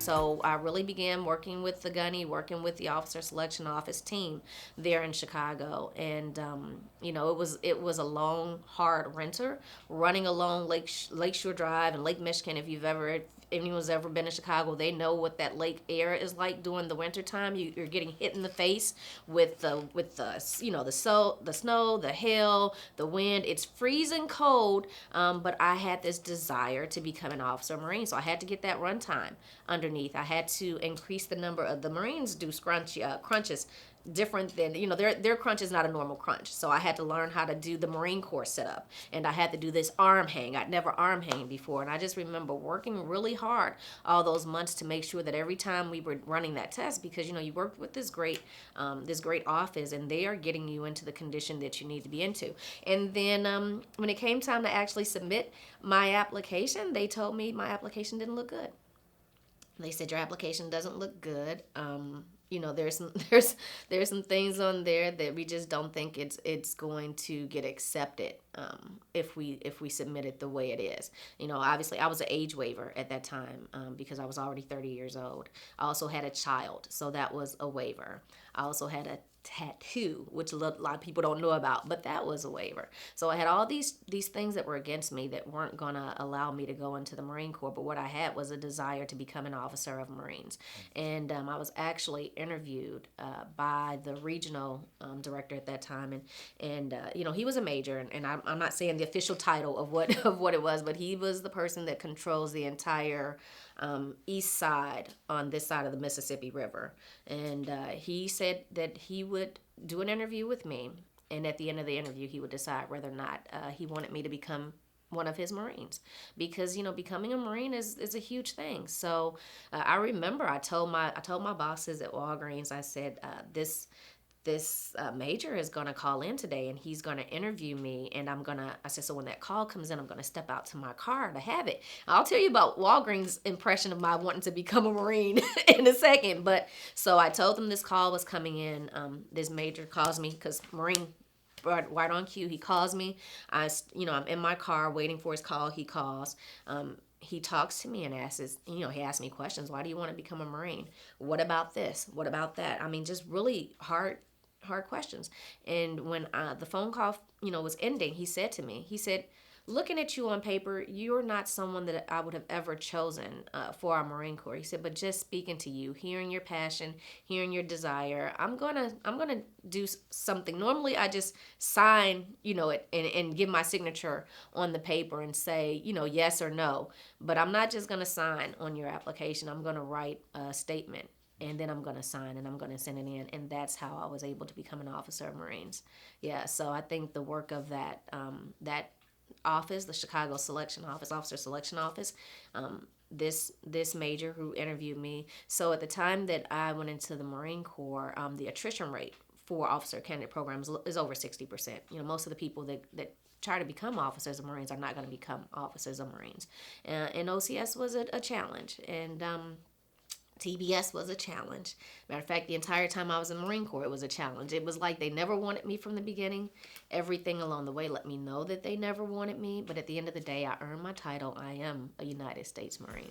so I really began working with the gunny, working with the officer selection office team there in Chicago. And, it was a long, hard winter running along Lakeshore Drive and Lake Michigan. If anyone's ever been to Chicago, they know what that lake air is like during the winter time. You're getting hit in the face with the snow, the hail, the wind. It's freezing cold, but I had this desire to become an officer Marine, so I had to get that run time underneath. I had to increase the number of the Marines do crunches different than, their crunch is not a normal crunch. So I had to learn how to do the Marine Corps setup, and I had to do this arm hang. I'd never arm hang before, and I just remember working really hard all those months to make sure that every time we were running that test, because you worked with this great office, and they are getting you into the condition that you need to be into. And then when it came time to actually submit my application, they told me my application didn't look good. They said, your application doesn't look good. There's some things on there that we just don't think it's going to get accepted if we submit it the way it is. Obviously I was an age waiver at that time because I was already 30 years old. I also had a child, so that was a waiver. I also had a tattoo, which a lot of people don't know about, but that was a waiver. So I had all these things that were against me that weren't gonna allow me to go into the Marine Corps, but what I had was a desire to become an officer of Marines. And I was actually interviewed by the regional director at that time, and he was a major, and I'm not saying the official title of what it was, but he was the person that controls the entire east side on this side of the Mississippi River. And he said that he would do an interview with me, and at the end of the interview he would decide whether or not he wanted me to become one of his Marines, because becoming a Marine is a huge thing. So I remember I told my bosses at Walgreens, I said, this major is going to call in today, and he's going to interview me, and I said, so when that call comes in, I'm going to step out to my car to have it. I'll tell you about Walgreens' impression of my wanting to become a Marine in a second. But so I told them this call was coming in. This major calls me, because Marine, right on cue, he calls me. I'm in my car waiting for his call. He calls. He talks to me and asks, he asks me questions. Why do you want to become a Marine? What about this? What about that? I mean, just really hard questions. And when the phone call, was ending, he said to me, looking at you on paper, you're not someone that I would have ever chosen for our Marine Corps. He said, but just speaking to you, hearing your passion, hearing your desire, I'm gonna do something. Normally I just sign, it and give my signature on the paper and say, yes or no. But I'm not just gonna sign on your application. I'm gonna write a statement, and then I'm going to sign, and I'm going to send it in. And that's how I was able to become an officer of Marines. Yeah, so I think the work of that office, the Chicago officer selection office, this major who interviewed me. So at the time that I went into the Marine Corps, the attrition rate for officer candidate programs is over 60%. Most of the people that try to become officers of Marines are not going to become officers of Marines. And OCS was a challenge, and TBS was a challenge. Matter of fact, the entire time I was in the Marine Corps, it was a challenge. It was like they never wanted me from the beginning. Everything along the way let me know that they never wanted me. But at the end of the day, I earned my title. I am a United States Marine.